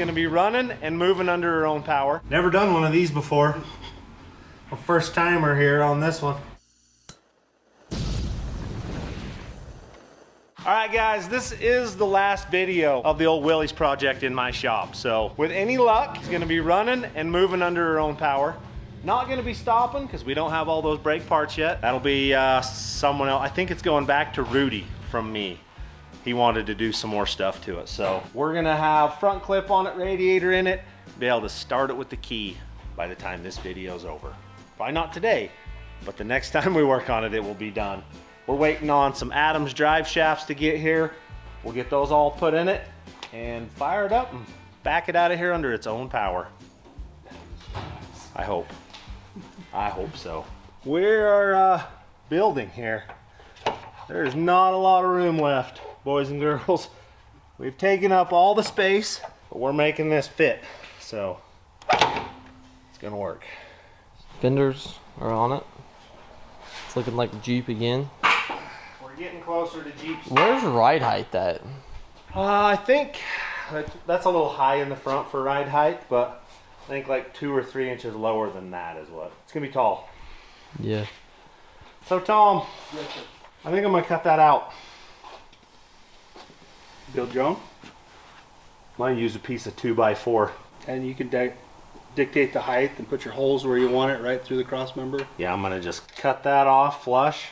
gonna be running and moving under her own power. Never done one of these before. A first timer here on this one. All right guys, this is the last video of the old Willys project in my shop. So with any luck, it's gonna be running and moving under her own power. Not gonna be stopping because we don't have all those brake parts yet. That'll be someone else. I think it's going back to Rudy from me. He wanted to do some more stuff to it. So we're gonna have front clip on it, radiator in it, be able to start it with the key by the time this video's over. Probably not today, but the next time we work on it, it will be done. We're waiting on some Adams drive shafts to get here. We'll get those all put in it and fire it up and back it out of here under its own power. I hope. I hope so. We are building here. There's not a lot of room left, boys and girls. We've taken up all the space, but we're making this fit. So it's gonna work. Fenders are on it. It's looking like Jeep again. We're getting closer to Jeep's. Where's ride height at? I think that's a little high in the front for ride height, but I think like 2 or 3 inches lower than that is what. It's gonna be tall. Yeah. So Tom, yes, sir. I think I'm gonna cut that out. Build your own? Might use a piece of 2x4. And you can dictate the height and put your holes where you want it, right through the cross member. Yeah, I'm gonna just cut that off flush,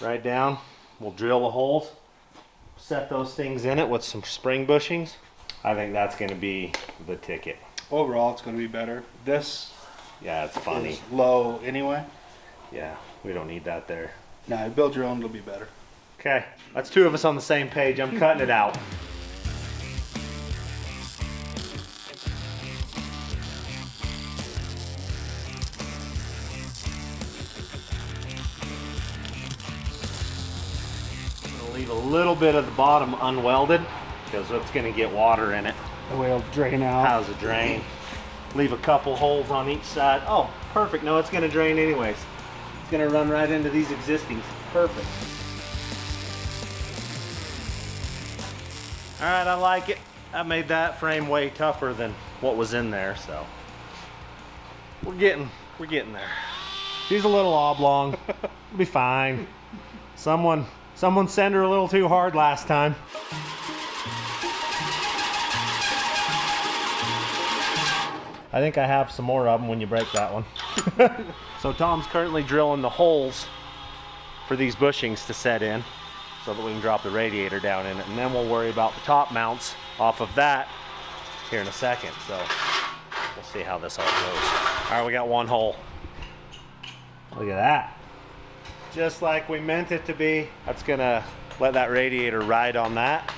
right down. We'll drill the holes, set those things in it with some spring bushings. I think that's gonna be the ticket. Overall, it's going to be better. This Yeah, it's funny. is low anyway. Yeah, we don't need that there. No, build your own, it'll be better. Okay, that's 2 of us on the same page. I'm cutting it out. I'm gonna leave a little bit of the bottom unwelded because it's gonna get water in it. The way it'll drain out. How's it drain? Leave a couple holes on each side. Oh, perfect. No, it's gonna drain anyways. It's gonna run right into these existings. Perfect. All right, I like it. I made that frame way tougher than what was in there, so we're getting there. She's a little oblong. It'll be fine. Someone sent her a little too hard last time. I think I have some more of them when you break that one. So Tom's currently drilling the holes for these bushings to set in so that we can drop the radiator down in it, and then we'll worry about the top mounts off of that here in a second. So we'll see how this all goes. All right, we got one hole. Look at that. Just like we meant it to be. That's gonna let that radiator ride on that.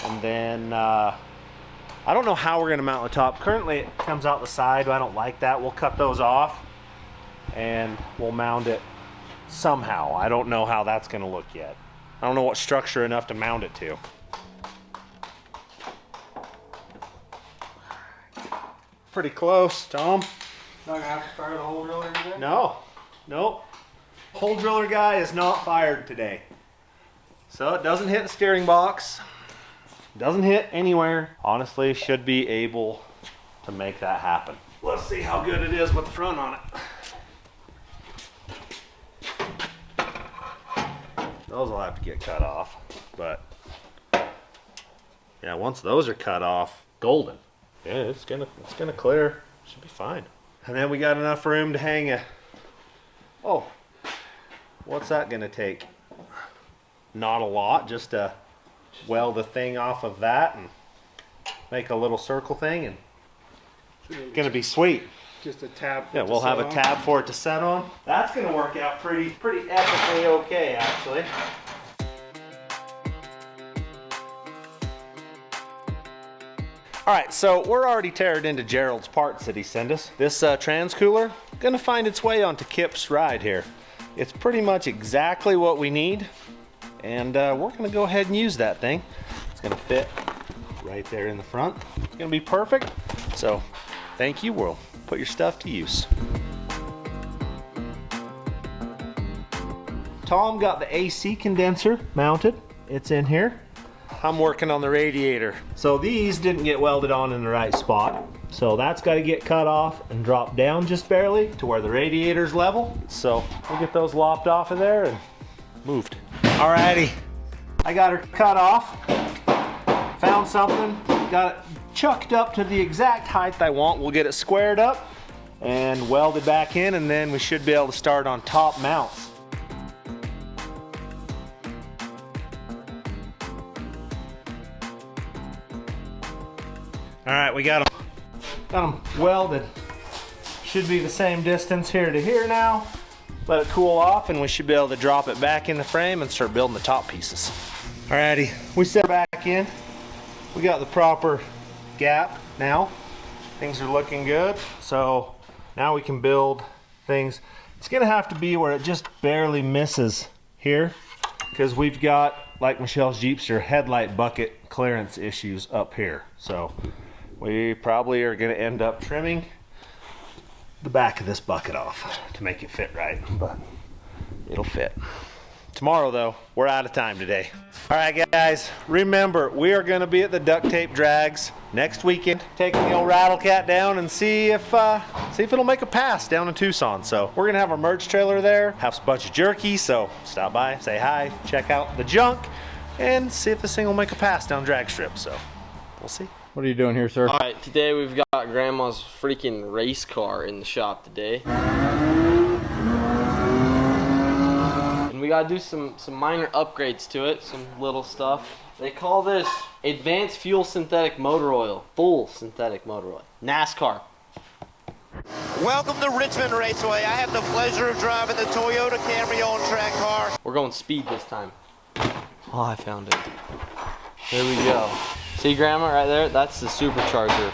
And then I don't know how we're gonna mount the top. Currently it comes out the side, but I don't like that. We'll cut those off and we'll mount it somehow. I don't know how that's gonna look yet. I don't know what structure enough to mount it to. Pretty close, Tom. Not gonna have to fire the hole driller today? No, nope. Hole driller guy is not fired today. So it doesn't hit the steering box. Doesn't hit anywhere. Honestly, should be able to make that happen. Let's see how good it is with the front on it. Those will have to get cut off, but yeah, once those are cut off, golden. Yeah, it's gonna clear. Should be fine. And then we got enough room to hang a. Oh, what's that gonna take? Not a lot, just to weld the thing off of that and make a little circle thing, and it's gonna be sweet. Just a tab. Yeah, we'll have a tab for it to set on. That's gonna work out pretty epically okay, actually. All right, so we're already teared into Gerald's parts that he sent us. This trans cooler, gonna find its way onto Kip's ride here. It's pretty much exactly what we need, and we're gonna go ahead and use that thing. It's gonna fit right there in the front. It's gonna be perfect. So, thank you. We'll put your stuff to use. Tom got the AC condenser mounted. It's in here. I'm working on the radiator. So these didn't get welded on in the right spot. So that's got to get cut off and dropped down just barely to where the radiator's level. So we'll get those lopped off of there and moved. Alrighty, I got her cut off. Found something, got it chucked up to the exact height I want. We'll get it squared up and welded back in, and then we should be able to start on top mounts. All right, we got them welded. Should be the same distance here to here now. Let it cool off and we should be able to drop it back in the frame and start building the top pieces. Alrighty, we set it back in. We got the proper gap now. Things are looking good. So now we can build things. It's gonna have to be where it just barely misses here, because we've got, like Michelle's Jeepster, headlight bucket clearance issues up here. So we probably are gonna end up trimming the back of this bucket off to make it fit right, but it'll fit. Tomorrow though, we're out of time today. All right guys, remember, we are gonna be at the duct tape drags next weekend, taking the old Rattle Cat down and see if it'll make a pass down in Tucson. So we're gonna have our merch trailer there, have a bunch of jerky, so stop by, say hi, check out the junk, and see if this thing will make a pass down drag strip. So we'll see. What are you doing here, sir? All right, today we've got Grandma's freaking race car in the shop today. And we gotta do some minor upgrades to it, some little stuff. They call this Advanced Fuel Synthetic Motor Oil. Full synthetic motor oil. NASCAR. Welcome to Richmond Raceway. I have the pleasure of driving the Toyota Camry on-track car. We're going speed this time. Oh, I found it. There we go. See, Grandma, right there? That's the supercharger.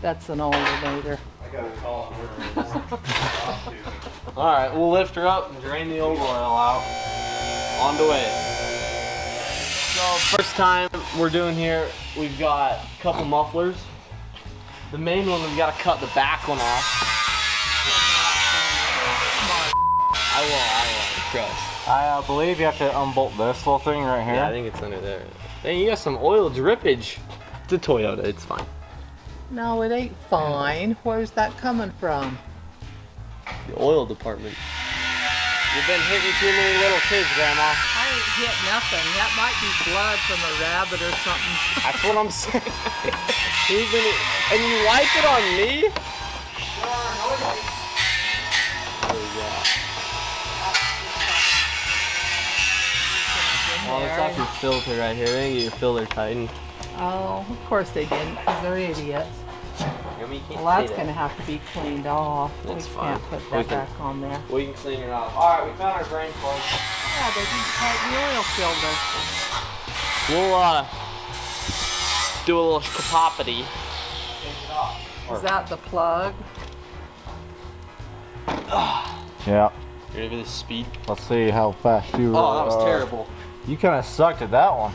That's an alternator. I got a call on All right, we'll lift her up and drain the old oil out. On the way. So first time we're doing here, we've got a couple mufflers. The main one, we've got to cut the back one off. I won't, trust. I believe you have to unbolt this little thing right here. Yeah, I think it's under there. Dang, you got some oil drippage. It's a Toyota, it's fine. No, it ain't fine. Where's that coming from? The oil department. You've been hitting too many little kids, Grandma. I ain't hit nothing. That might be blood from a rabbit or something. That's what I'm saying. And you wipe it on me? There we go. Oh, it's off your filter right here. They didn't get your filter tightened. Oh, of course they didn't, because they're idiots. I mean, you can't Well, that's say going to that. have to be cleaned off. That's We fine. can't put We that can- back on there. We can clean it off. All right, we found our drain plug. Yeah, they didn't tighten the oil filter. We'll do a little capopity. Is that the plug? Yeah. You ready for this speed? Let's see how fast you. Oh, that was terrible. You kind of sucked at that one.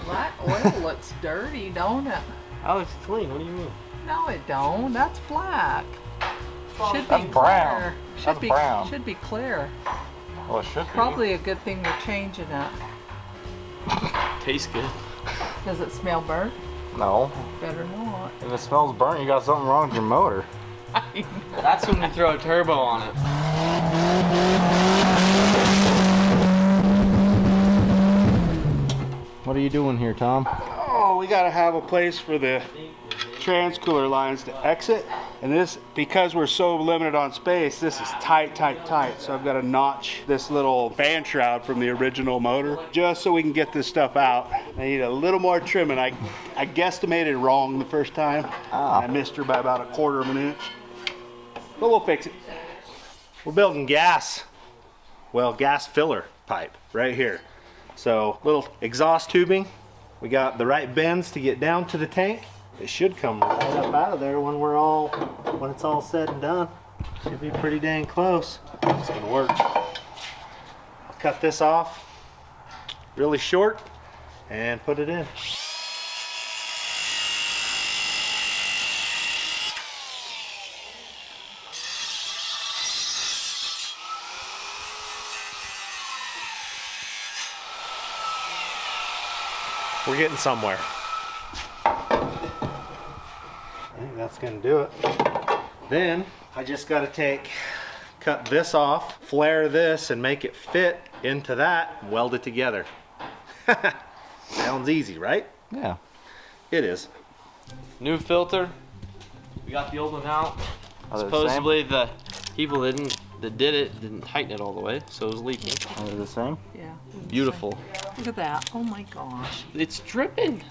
That oil looks dirty, don't it? That looks clean. What do you mean? No, it don't. That's black. Should That's be brown. clear. Should That's be brown. Should be clear. Well, it should be. Probably a good thing we're changing it. Tastes good. Does it smell burnt? No. Better not. If it smells burnt, you got something wrong with your motor. That's when we throw a turbo on it. What are you doing here, Tom? Oh, we gotta have a place for the transcooler lines to exit. And this, because we're so limited on space, this is tight, tight, tight. So I've got to notch this little fan shroud from the original motor just so we can get this stuff out. I need a little more trimming. I guesstimated wrong the first time. I missed her by about 1/4 of an inch. But we'll fix it. We're building gas filler pipe right here. So little exhaust tubing. We got the right bends to get down to the tank. It should come right up out of there when it's all said and done. Should be pretty dang close. It's gonna work. Cut this off really short and put it in. We're getting somewhere. I think that's gonna do it. Then I just gotta cut this off, flare this, and make it fit into that, and weld it together. Sounds easy, right? Yeah. It is. New filter. We got the old one out. Are they the Supposedly the people that did it didn't tighten it all the way, so it was leaking. Are they the same? Yeah. Beautiful. Look at that. Oh my gosh. It's dripping.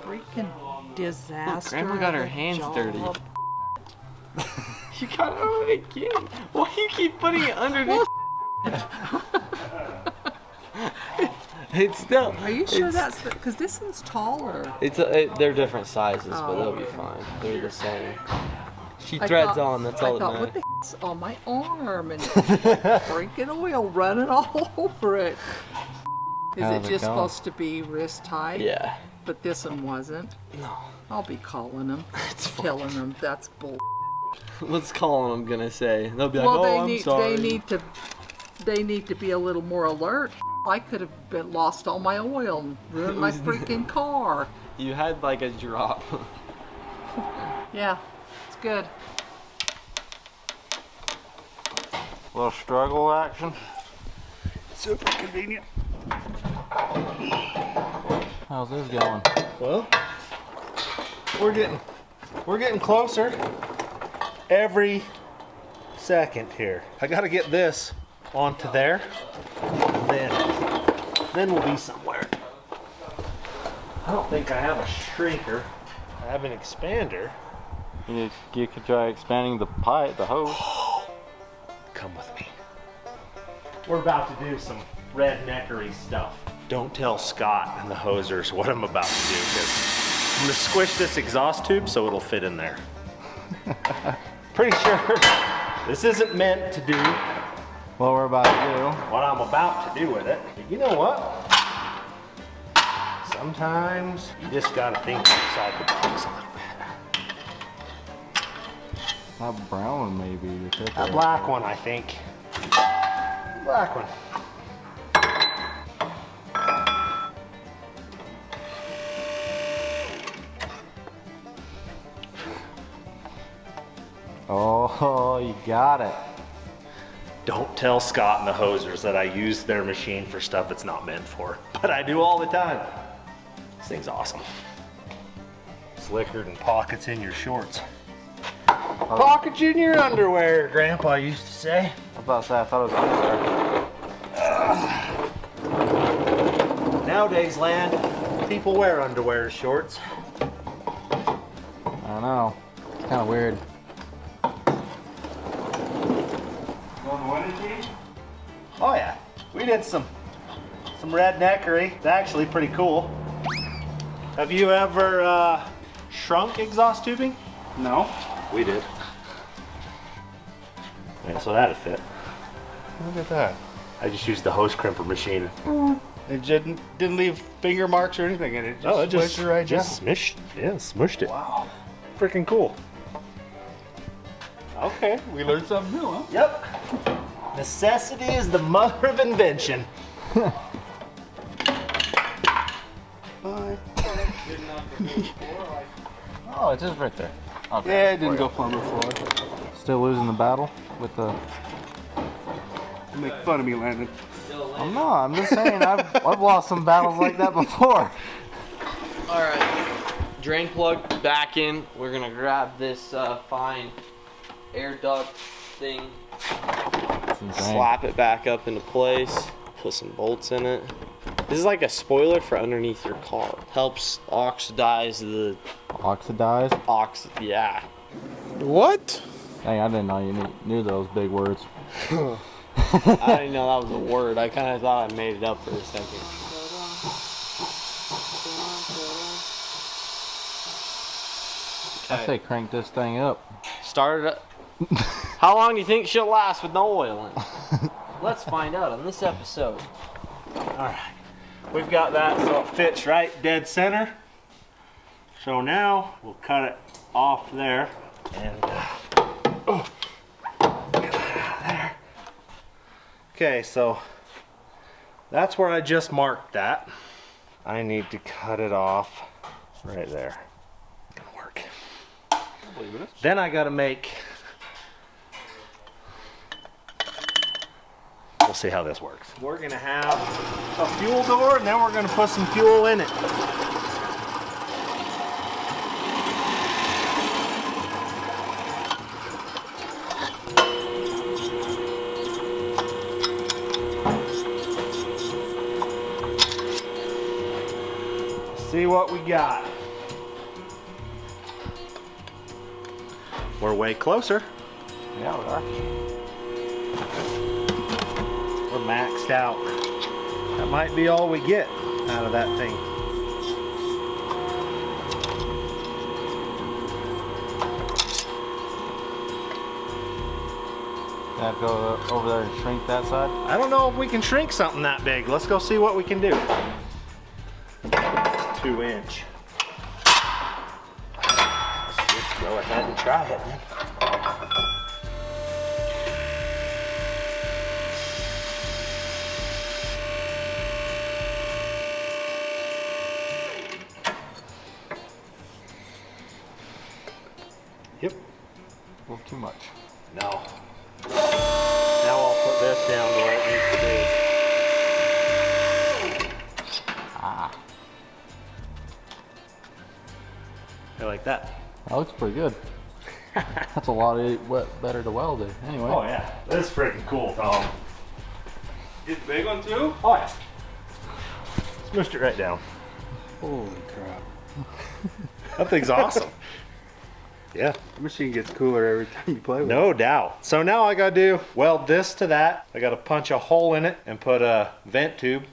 Freaking disaster. Look, Grandma got her of a hands job. dirty. You got it again. Why do you keep putting it underneath? It's still. Are you sure that's because this one's taller? They're different sizes, but they'll be okay. fine. They're the same. She I threads thought- on. That's all I that thought, what matters. the heck's on my arm and freaking oil running all over it. Is How's it it just going? supposed to be wrist tight? Yeah. But this one wasn't. No. I'll be calling them, It's fine. telling them that's bull. What's calling them gonna say? They'll be like, Well, oh, I'm sorry. they need to be a little more alert. I could have lost all my oil and ruined my freaking car. You had like a drop. Yeah, it's good. Little struggle action. Super convenient. How's this going? Well, we're getting closer every second here. I gotta get this onto there, then we'll be somewhere. I don't think I have a shrinker. I have an expander. You could try expanding the pipe, the hose. Come with me. We're about to do some redneckery stuff. Don't tell Scott and the hosers what I'm about to do, because I'm gonna squish this exhaust tube so it'll fit in there. Pretty sure this isn't meant to do What we're about to do. what I'm about to do with it. But you know what? Sometimes you just gotta think outside the box a little bit. That brown one maybe. That black one, I think. Black one. Oh, you got it. Don't tell Scott and the hosers that I use their machine for stuff it's not meant for, but I do all the time. This thing's awesome. Slicker than pockets in your shorts. Pockets in your underwear, Grandpa used to say. I was about to say, I thought it was underwear. Nowadays, land, people wear underwear as shorts. I don't know. It's kind of weird. Oh yeah, we did some redneckery. It's actually pretty cool. Have you ever shrunk exhaust tubing? No. We did. Yeah, so that'd fit. Look at that. I just used the hose crimper machine. It didn't leave finger marks or anything in it. Just squished it right down. just smushed it. Wow. Freaking cool. Okay, we learned something new, huh? Yep. Necessity is the mother of invention. Bye. Oh, it's just right there. Okay. Yeah, it didn't go plumber floor. Still losing the battle with the. You make fun of me, Landon. I'm not. I'm just saying I've lost some battles like that before. All right, drain plug back in. We're gonna grab this fine air duct thing, slap it back up into place, put some bolts in it. This is like a spoiler for underneath your car. Helps oxidize the Oxidized? yeah. What? Dang, I didn't know you knew those big words. I didn't know that was a word. I kind of thought I made it up for a second. I say crank this thing up. Start it up. How long do you think she'll last with no oil in it? Let's find out on this episode. All right, we've got that so it fits right dead center. So now we'll cut it off there and get that out of there. Okay, so that's where I just marked that. I need to cut it off right there. Gonna work. Then I gotta make, we'll see how this works. We're gonna have a fuel door and then we're gonna put some fuel in it. See what we got. We're way closer. Yeah, we are. We're maxed out. That might be all we get out of that thing. Gotta go over there and shrink that side. I don't know if we can shrink something that big. Let's go see what we can do. 2-inch. Let's just go ahead and try it, man. Yep. A little too much. No. Now I'll put this down to where it needs to be. Ah, I like that. that looks pretty good. That's a lot better to weld it. Anyway. Oh yeah, this is freaking cool, Tom. It's a big one too? Oh yeah. Smushed it right down. Holy crap. That thing's awesome. Yeah. The machine gets cooler every time you play with it. No doubt. So now I gotta do weld this to that. I gotta punch a hole in it and put a vent tube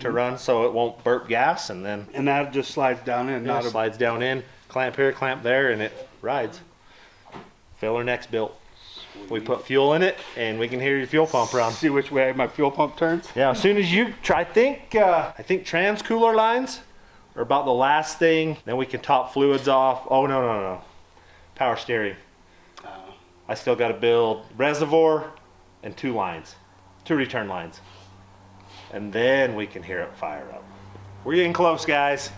to run so it won't burp gas, and then And that just slides down in, it not a slides down in, clamp here, clamp there, and it rides. Filler neck's built. We put fuel in it and we can hear your fuel pump run. see which way my fuel pump turns. Yeah, as soon as you try, I think trans cooler lines are about the last thing. Then we can top fluids off. Oh no. Power steering. I still got to build reservoir and 2 lines, 2 return lines, and then we can hear it fire up. We're getting close, guys.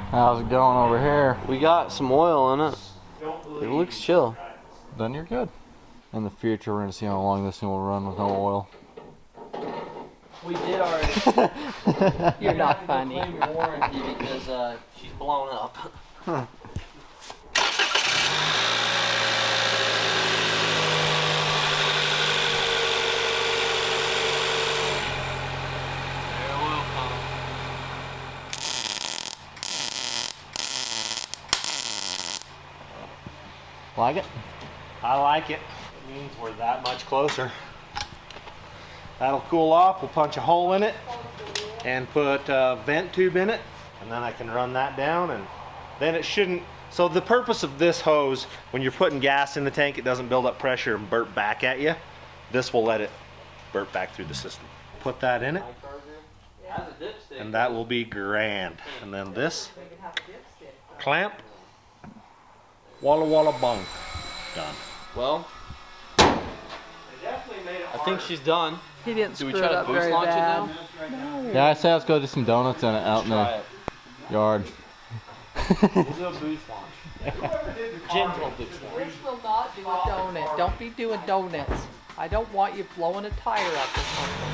How's it going over here? We got some oil in it. It looks chill. Then you're good. In the future, we're gonna see how long this thing will run with no oil. We did already. You're not funny. Claim your warranty because she's blown up. Like it? I like it. It means we're that much closer. That'll cool off. We'll punch a hole in it and put a vent tube in it, and then I can run that down, and then it shouldn't. So the purpose of this hose, when you're putting gas in the tank, it doesn't build up pressure and burp back at you. This will let it burp back through the system. Put that in it, and that will be grand. And then this clamp, walla walla bung, done. Well, I think she's done. He didn't Do we screw try it to up boost very launch it bad. now? Yeah, I say let's go do some donuts in it out in Try the it. yard. We'll do a boost launch. Gentle boost launch. This will not do a donut. Don't be doing donuts. I don't want you blowing a tire up or something.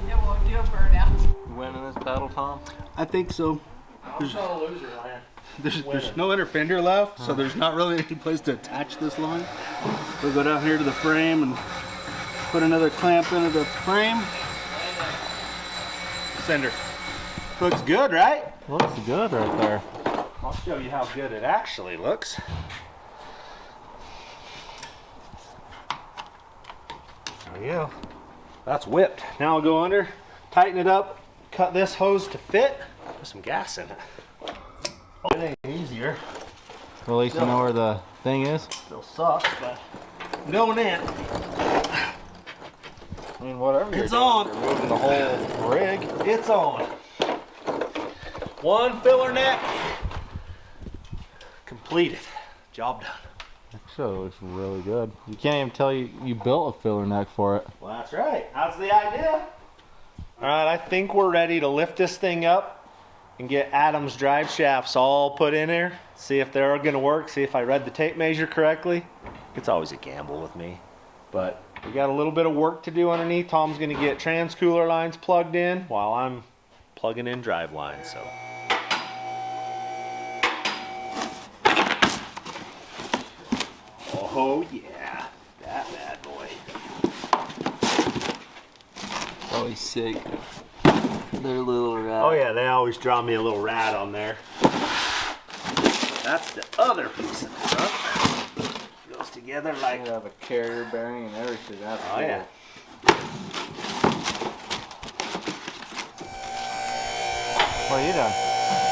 It won't do a burnout. You winning this battle, Tom? I think so. There's no inner fender left, so there's not really any place to attach this line. We'll go down here to the frame and put another clamp into the frame. Sender. Looks good, right? Looks good right there. I'll show you how good it actually looks. There we go. That's whipped. Now I'll go under, tighten it up, cut this hose to fit, put some gas in it. It ain't easier. Well, at least you know where the thing is. Still sucks, but going in. I mean, whatever. It's on. You're moving the whole rig. It's on. One filler neck completed. Job done. Actually, it looks really good. You can't even tell you built a filler neck for it. Well, that's right. That's the idea. All right, I think we're ready to lift this thing up and get Adam's drive shafts all put in there. See if they're gonna work, see if I read the tape measure correctly. It's always a gamble with me, but we got a little bit of work to do underneath. Tom's gonna get trans cooler lines plugged in while I'm plugging in drive lines, so. Oh yeah, that bad boy. Always sick. They're little rat. Oh yeah, they always draw me a little rat on there. That's the other piece of the truck. Goes together like. You have a carrier bearing and everything. That's Oh yeah. What are you doing?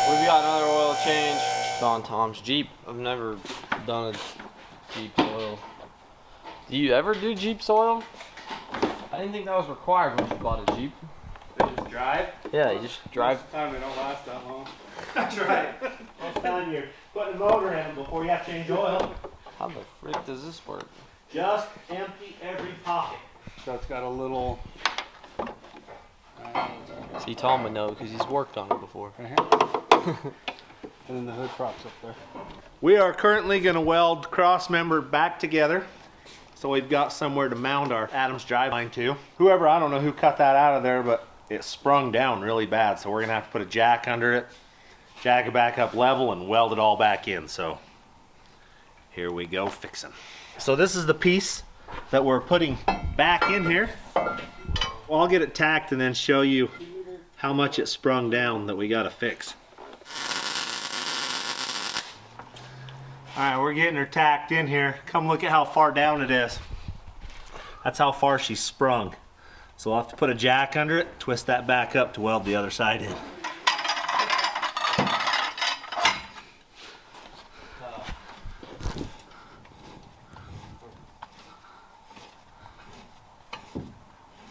We've got another oil change. It's on Tom's Jeep. I've never done a Jeep's oil. Do you ever do Jeep's oil? I didn't think that was required when you bought a Jeep. They just drive? Yeah, you just drive. Most of the time they don't last that long. That's right. Most time you're putting the motor in them before you have to change oil. How the frick does this work? Just empty every pocket. So it's got a little. See, Tom would know because he's worked on it before. Right here. And then the hood props up there. We are currently going to weld cross member back together. So we've got somewhere to mount our Adams drive line to. Whoever, I don't know who cut that out of there, but it sprung down really bad. So we're going to have to put a jack under it, jack it back up level, and weld it all back in. So here we go fixing. So this is the piece that we're putting back in here. Well, I'll get it tacked and then show you how much it sprung down that we got to fix. All right, we're getting her tacked in here. Come look at how far down it is. That's how far she's sprung. So we'll have to put a jack under it, twist that back up to weld the other side in.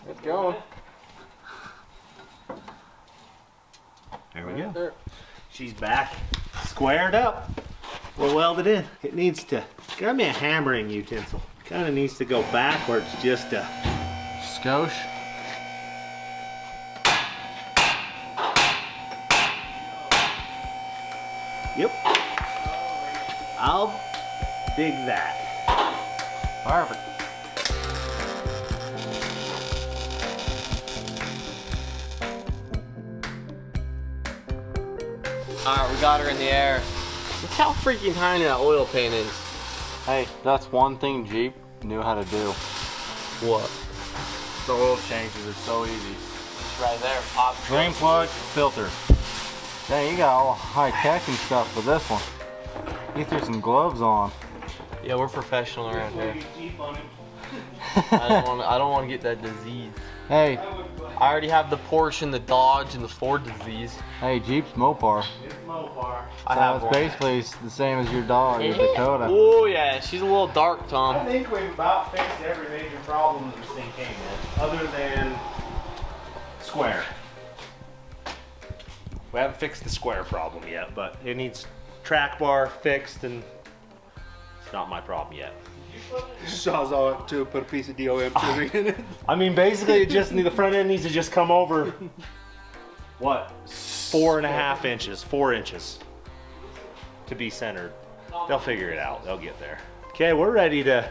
It's going. There we go. She's back, squared up. We'll weld it in. It needs to, grab me a hammering utensil. Kind of needs to go backwards just to. Skosh. Yep. I'll dig that. Perfect. Alright, we got her in the air. Look how freaking tiny that oil pan is. Hey, that's one thing Jeep knew how to do. What? The oil changes are so easy. It's right there. Pop. Drain plug, filter. Dang, you got all high tech and stuff for this one. You threw some gloves on. Yeah, we're professional around here. I don't want to get that disease. Hey, I already have the Porsche and the Dodge and the Ford disease. hey, Jeep's Mopar. It's Mopar. I So have it's one. basically the same as your dog, your Dakota. Oh yeah, she's a little dark, I Tom. think we've about fixed every major problem that this thing came in, other than square. We haven't fixed the square problem yet, but it needs track bar fixed, and it's not my problem yet. Sawzall it too, put a piece of DOM tubing in it. I mean, basically, the front end needs to just come over, what, 4.5 inches, 4 inches to be centered. They'll figure it out. They'll get there. Okay, we're ready to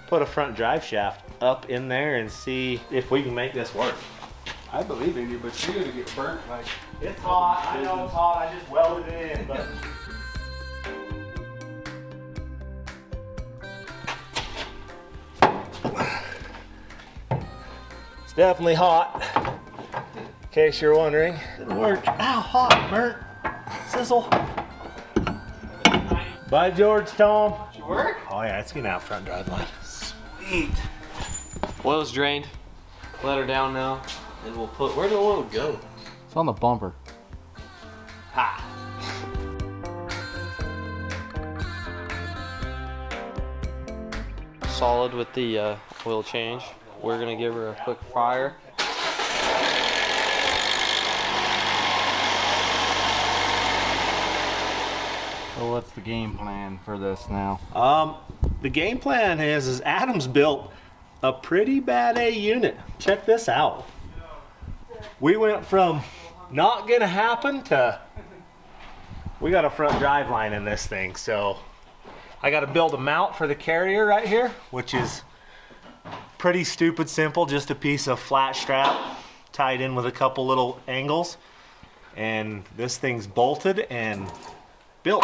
put a front drive shaft up in there and see if we can make this work. I believe in you, but you're gonna get burnt like. It's hot. I know it's hot. I just welded it in, but. It's definitely hot. In case you're wondering. Didn't work. Ow, hot, burnt, sizzle. Bye, George, Tom. Did you work? Oh yeah, it's getting out front drive line. Sweet. Oil's drained. Let her down now, and we'll put. Where'd the oil go? It's on the bumper. Ha. Solid with the oil change. We're gonna give her a quick fire. what's the game plan for this now? The game plan is Adam's built a pretty bad A unit. Check this out. We went from not gonna happen to we got a front drive line in this thing, so I got to build a mount for the carrier right here, which is pretty stupid simple, just a piece of flat strap tied in with a couple little angles, and this thing's bolted and built.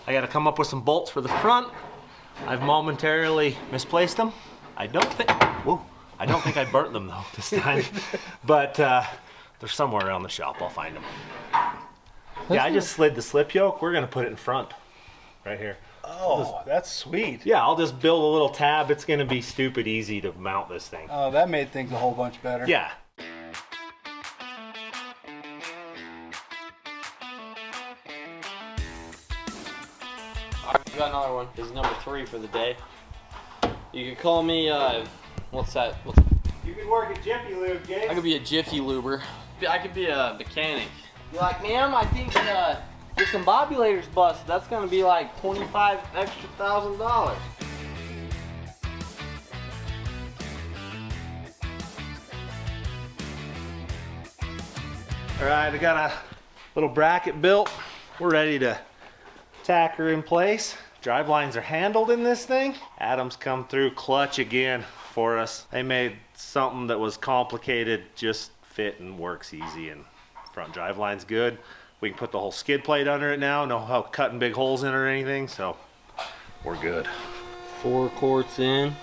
I got to come up with some bolts for the front. I've momentarily misplaced them. I don't think I burnt them though this time, but they're somewhere around the shop. I'll find them. Yeah, I just slid the slip yoke. We're gonna put it in front, right here. Oh, that's sweet. Yeah, I'll just build a little tab. It's gonna be stupid easy to mount this thing. Oh, that made things a whole bunch better. Yeah. Alright, we got another one. This is number 3 for the day. You can call me, what's that? You could work at Jiffy Lube, Gabe. I could be a Jiffy Luber. I could be a mechanic. You're like, ma'am, I think your combobulator's busted. That's gonna be like $25,000 extra. All right, I got a little bracket built. We're ready to tack her in place. Drive lines are handled in this thing. Adam's come through clutch again for us. They made something that was complicated just fit and works easy, and front drive line's good. We can put the whole skid plate under it now, no how cutting big holes in it or anything, so we're good. 4 quarts in.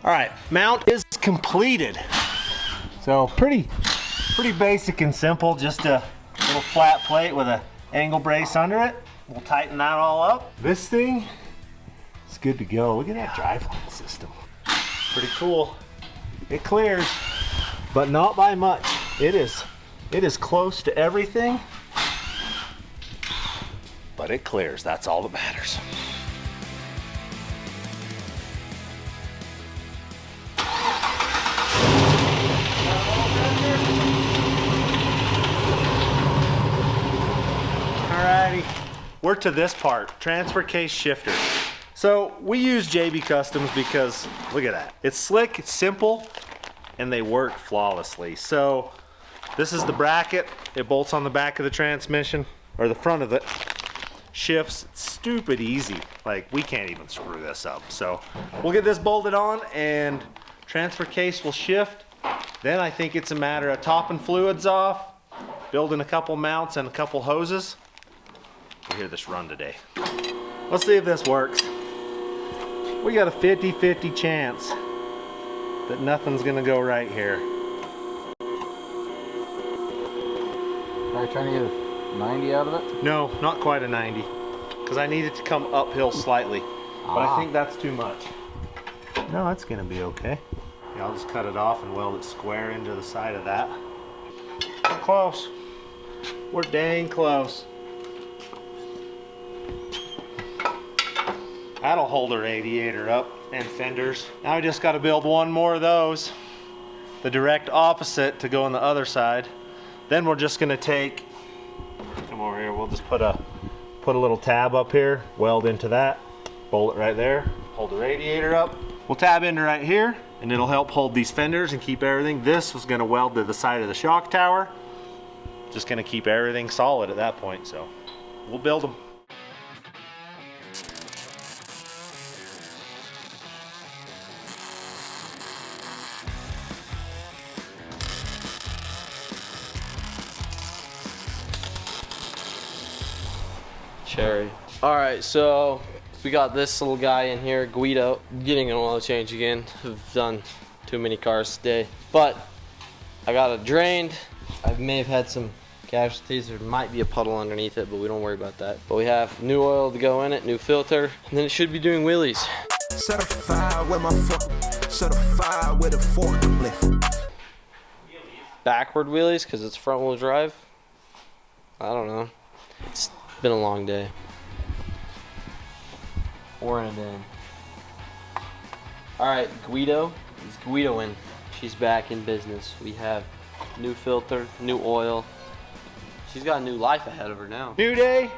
All right, mount is completed. So pretty basic and simple, just a little flat plate with an angle brace under it. We'll tighten that all up. This thing is good to go. Look at that driveline system. Pretty cool. It clears, but not by much. It is close to everything, but it clears. That's all that matters. Alrighty, we're to this part, transfer case shifter. So we use JB Customs because look at that. It's slick, it's simple, and they work flawlessly. So this is the bracket. It bolts on the back of the transmission, or the front of it. Shifts, it's stupid easy. Like, we can't even screw this up. So we'll get this bolted on and transfer case will shift. Then I think it's a matter of topping fluids off, building a couple mounts and a couple hoses. We'll hear this run today. Let's see if this works. We got a 50-50 chance that nothing's gonna go right here. Are you trying to get a 90 out of it? No, not quite a 90, because I need it to come uphill slightly, but I think that's too much. No, that's gonna be okay. Yeah, I'll just cut it off and weld it square into the side of that. We're close. We're dang close. That'll hold our radiator up and fenders. Now we just got to build one more of those, the direct opposite to go on the other side. Then we're just gonna take, come over here, we'll just put a little tab up here, weld into that, bolt it right there, hold the radiator up. We'll tab into right here, and it'll help hold these fenders and keep everything. This was gonna weld to the side of the shock tower. Just gonna keep everything solid at that point, so we'll build them. Cherry. All right, so we got this little guy in here, Guido, getting an oil change again. I've done too many cars today, but I got it drained. I may have had some casualties. There might be a puddle underneath it, but we don't worry about that. But we have new oil to go in it, new filter, and then it should be doing wheelies. Certified with my foot, certified with a forklift. Backward wheelies because it's front wheel drive. I don't know. It's been a long day. Pouring it in. Alright, Guido. Is Guido in? She's back in business. We have new filter, new oil. She's got a new life ahead of her now. New day,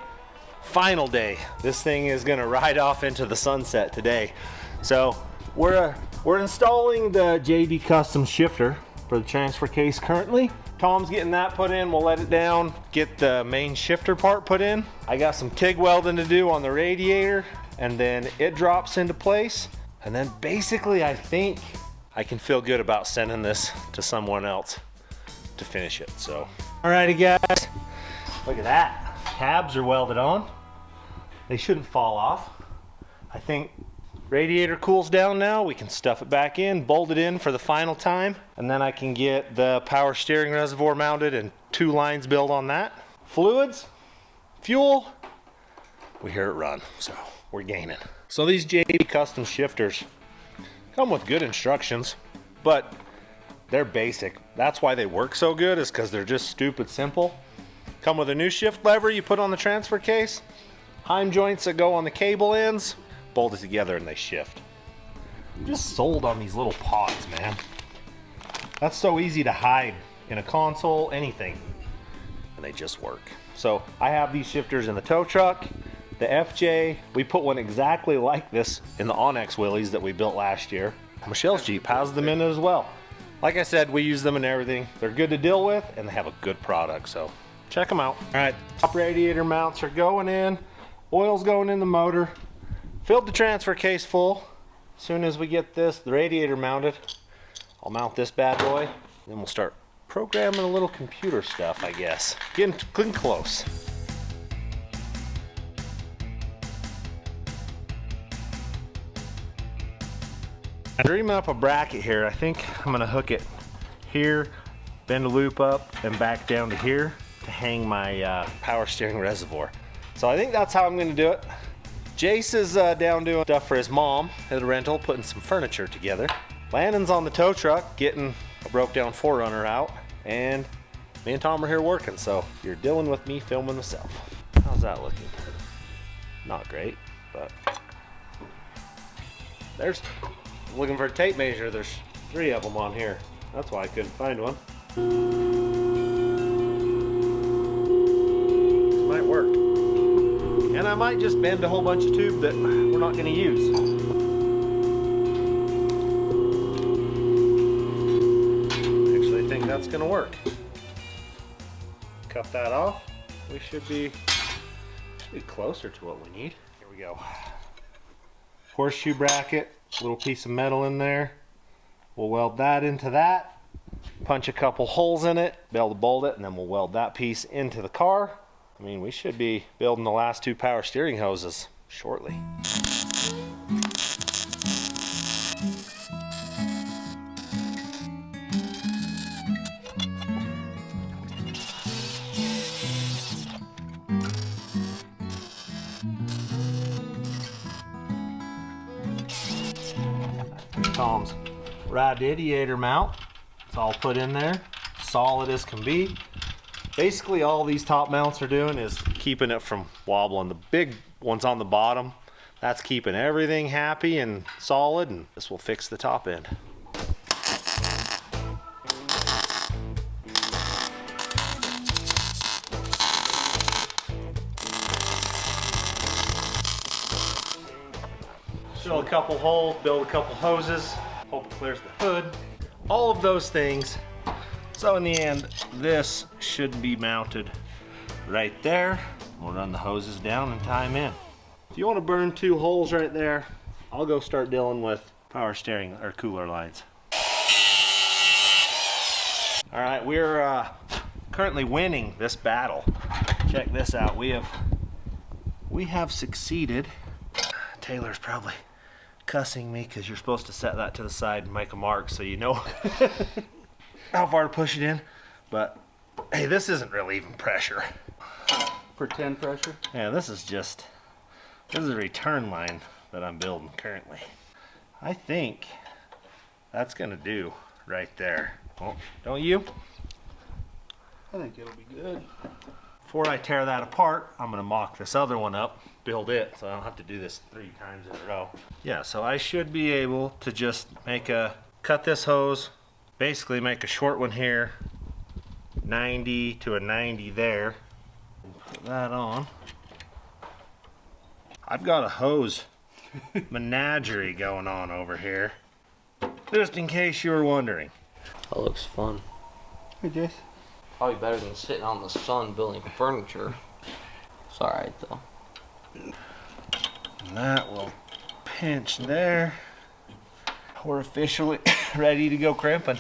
final day. This thing is gonna ride off into the sunset today. So we're installing the JD Custom shifter for the transfer case currently. Tom's getting that put in. We'll let it down, get the main shifter part put in. I got some TIG welding to do on the radiator, and then it drops into place. And then basically I think I can feel good about sending this to someone else to finish it. So, alrighty guys, look at that. Tabs are welded on. They shouldn't fall off. I think radiator cools down now. We can stuff it back in, bolt it in for the final time, and then I can get the power steering reservoir mounted and 2 lines built on that. Fluids, fuel, we hear it run, so we're gaining. So these JD Custom shifters come with good instructions, but they're basic. That's why they work so good, is because they're just stupid simple. Come with a new shift lever you put on the transfer case, heim joints that go on the cable ends, bolt it together and they shift. I'm just sold on these little pods, man. That's so easy to hide in a console, anything, and they just work. So I have these shifters in the tow truck, the FJ. We put one exactly like this in the Onx Willys that we built last year. Michelle's Jeep has them in it as well. Like I said, we use them in everything. They're good to deal with and they have a good product, so check them out. All right, top radiator mounts are going in. Oil's going in the motor. Filled the transfer case full. As soon as we get the radiator mounted, I'll mount this bad boy. Then we'll start programming a little computer stuff, I guess. Getting close. I'm dreaming up a bracket here. I think I'm gonna hook it here, bend a loop up, and back down to here to hang my power steering reservoir. So I think that's how I'm gonna do it. Jace is down doing stuff for his mom at a rental, putting some furniture together. Landon's on the tow truck, getting a broke down 4Runner out. And me and Tom are here working, so you're dealing with me filming myself. How's that looking? Not great, but there's, looking for a tape measure, there's 3 of them on here. That's why I couldn't find one. This might work. And I might just bend a whole bunch of tube that we're not gonna use. Actually, I think that's gonna work. Cut that off. We should be closer to what we need. Here we go. Horseshoe bracket, little piece of metal in there. We'll weld that into that. Punch a couple holes in it, be able to bolt it, and then we'll weld that piece into the car. I mean, we should be building the last 2 power steering hoses shortly. Tom's radiator mount. It's all put in there, solid as can be. Basically all these top mounts are doing is keeping it from wobbling. The big one's on the bottom. That's keeping everything happy and solid, and this will fix the top end. Drill a couple holes, build a couple hoses, hope it clears the hood. All of those things. So in the end, this should be mounted right there. We'll run the hoses down and tie them in. If you want to burn 2 holes right there, I'll go start dealing with power steering or cooler lines. All right, we're currently winning this battle. Check this out. We have succeeded. Taylor's probably cussing me because you're supposed to set that to the side and make a mark so you know how far to push it in, but Hey, this isn't really even pressure. Pretend pressure. Yeah, this is a return line that I'm building currently. I think that's gonna do right there. Oh, don't you? I think it'll be good. Before I tear that apart, I'm gonna mock this other one up, build it, so I don't have to do this 3 times in a row. Yeah, so I should be able to just cut this hose, basically make a short one here, 90 to a 90 there, and put that on. I've got a hose menagerie going on over here, just in case you were wondering. That looks fun. Hey, Jace. Probably better than sitting out in the sun building furniture. It's alright though. And that will pinch there. We're officially ready to go crimping.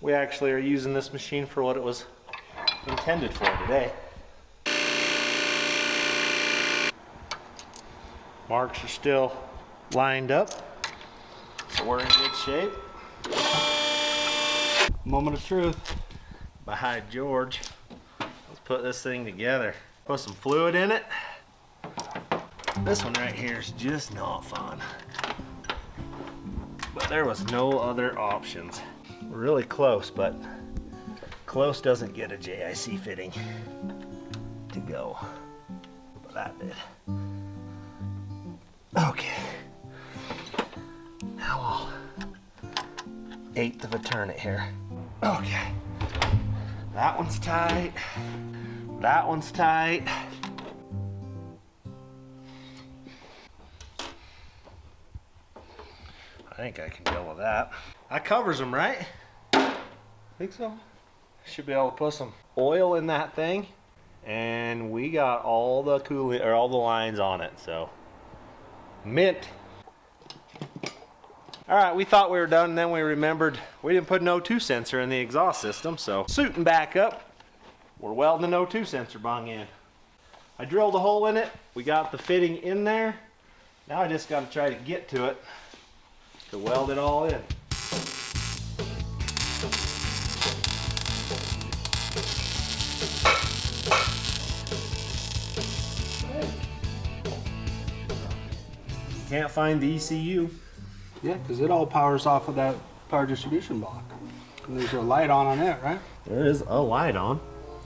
We actually are using this machine for what it was intended for today. Marks are still lined up, so we're in good shape. Moment of truth. By George. Let's put this thing together. Put some fluid in it. This one right here is just not fun. But there was no other options. We're really close, but close doesn't get a JIC fitting to go. But that did. Okay. Now I'll 1/8 of a turn it here. Okay. That one's tight. That one's tight. I think I can deal with that. That covers them, right? I think so. Should be able to put some oil in that thing, and we got all the coolant or all the lines on it. So, mint. All right, we thought we were done, and then we remembered we didn't put an O2 sensor in the exhaust system. So, suiting back up, we're welding an O2 sensor bung in. I drilled a hole in it. We got the fitting in there. Now I just got to try to get to it to weld it all in. Can't find the ECU. Yeah, because it all powers off of that power distribution block. And there's a light on it, right? There is a light on.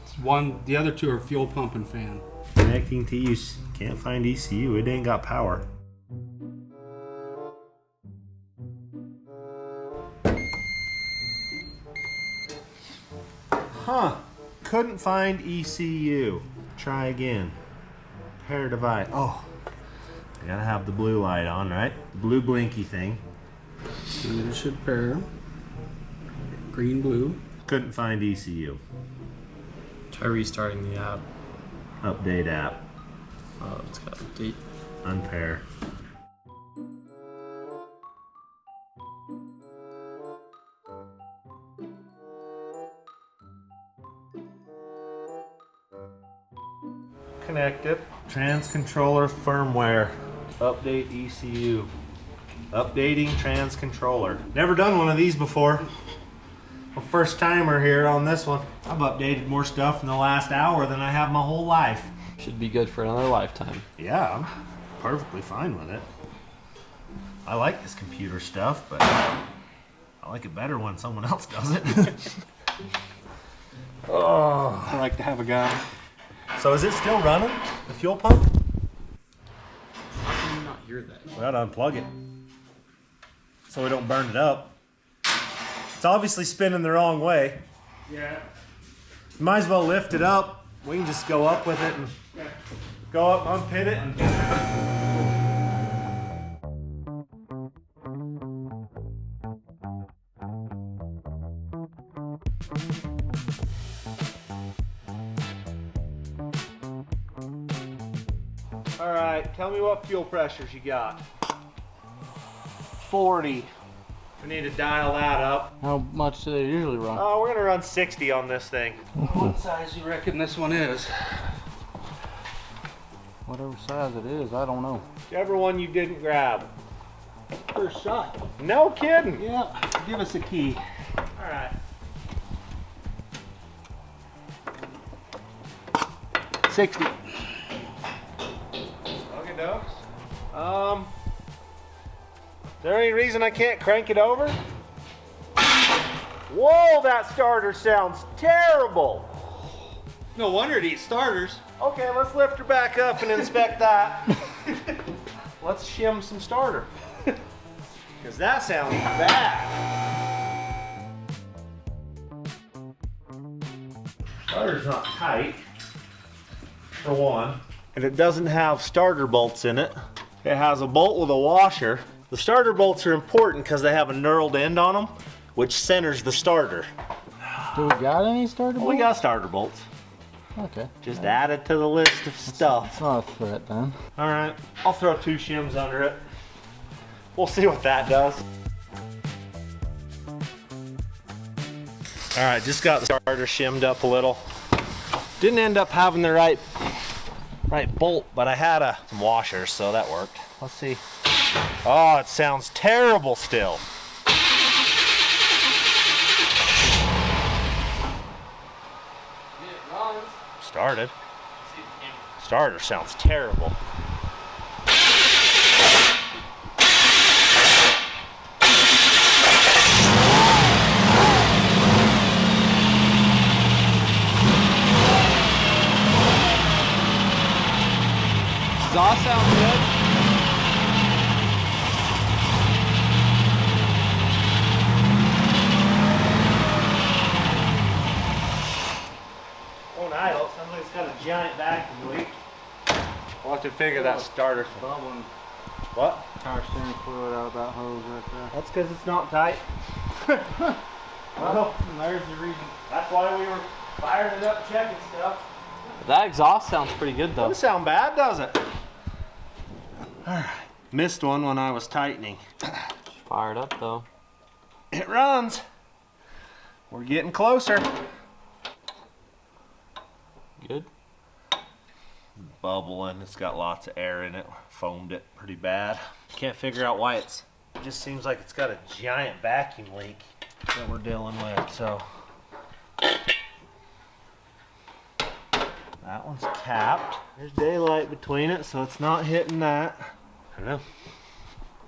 It's one. The other two are fuel pump and fan. Connecting to use. Can't find ECU. It ain't got power. Huh. Couldn't find ECU. Try again. Pair divide. Oh. I gotta have the blue light on, right? The blue blinky thing. And it should pair. Green, blue. Couldn't find ECU. Try restarting the app. Update app. Oh, it's got update. Unpair. Connected. Trans controller firmware. Update ECU. Updating trans controller. Never done one of these before. A first timer here on this one. I've updated more stuff in the last hour than I have my whole life. Should be good for another lifetime. Yeah, I'm perfectly fine with it. I like this computer stuff, but I like it better when someone else does it. Oh. I like to have a guy. So is it still running, the fuel pump? How can you not hear that? We gotta unplug it so we don't burn it up. It's obviously spinning the wrong way. Yeah. Might as well lift it up. We can just go up with it and go up, unpin it. All right, tell me what fuel pressures you got. 40. We need to dial that up. How much do they usually run? Oh, we're gonna run 60 on this thing. What size you reckon this one is? Whatever size it is, I don't know. Whichever one you didn't grab. first shot. No kidding. Yeah, give us a key. All right. 60. Okay, dokes. Is there any reason I can't crank it over? Whoa, that starter sounds terrible. No wonder it eats starters. Okay, let's lift her back up and inspect that. Let's shim some starter. Because that sounds bad. Starter's not tight, for one. And it doesn't have starter bolts in it. It has a bolt with a washer. The starter bolts are important because they have a knurled end on them, which centers the starter. Do we got any starter bolts? We got starter bolts. Okay. Just add it to the list of stuff. It's not a threat then. All right, I'll throw 2 shims under it. We'll see what that does. All right, just got the starter shimmed up a little. Didn't end up having the right bolt, but I had some washers, so that worked. Let's see. Oh, it sounds terrible still. Started. Starter sounds terrible. Exhaust sounds good. Oh, idle. Sounds like it's got a giant vacuum leak. We'll have to figure that starter thing. Bubbling What? power steering fluid out of that hose right there. That's because it's not tight. Well, There's the reason. that's why we were firing it up, checking stuff. That exhaust sounds pretty good though. Doesn't sound bad, does it? All right. Missed one when I was tightening. Fired up though. It runs. We're getting closer. Good. Bubbling. It's got lots of air in it. Foamed it pretty bad. Can't figure out why it just seems like it's got a giant vacuum leak that we're dealing with. So that one's capped. There's daylight between it, so it's not hitting that. I don't know.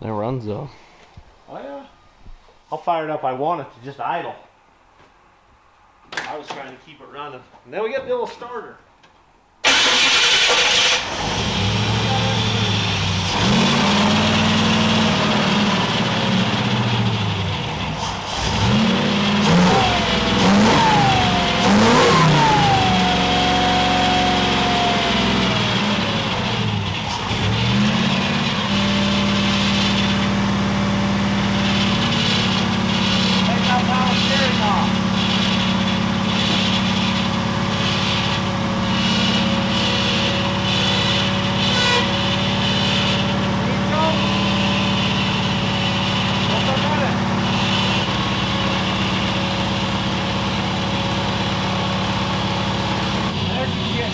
It runs though. Oh yeah. I'll fire it up. I want it to just idle. I was trying to keep it running. And then we get the little starter. Take that power steering off.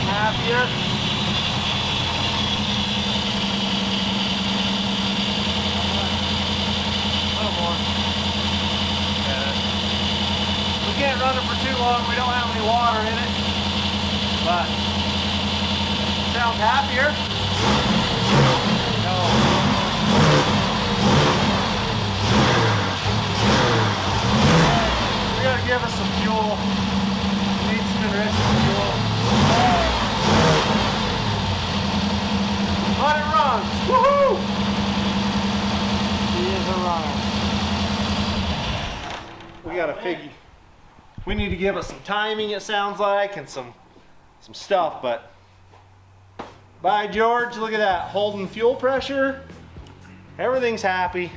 Happier. A little more. We can't run it for too long. We don't have any water in it, but it sounds happier. We gotta give us some fuel. We need some enrichment fuel. But it runs! Woohoo! He is a runner. We gotta figure. We need to give it some timing, it sounds like, and some stuff, but by George, look at that. Holding fuel pressure. Everything's happy.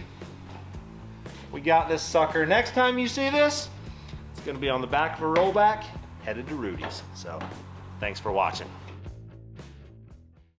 We got this sucker. Next time you see this, it's gonna be on the back of a rollback, headed to Rudy's. So, thanks for watching.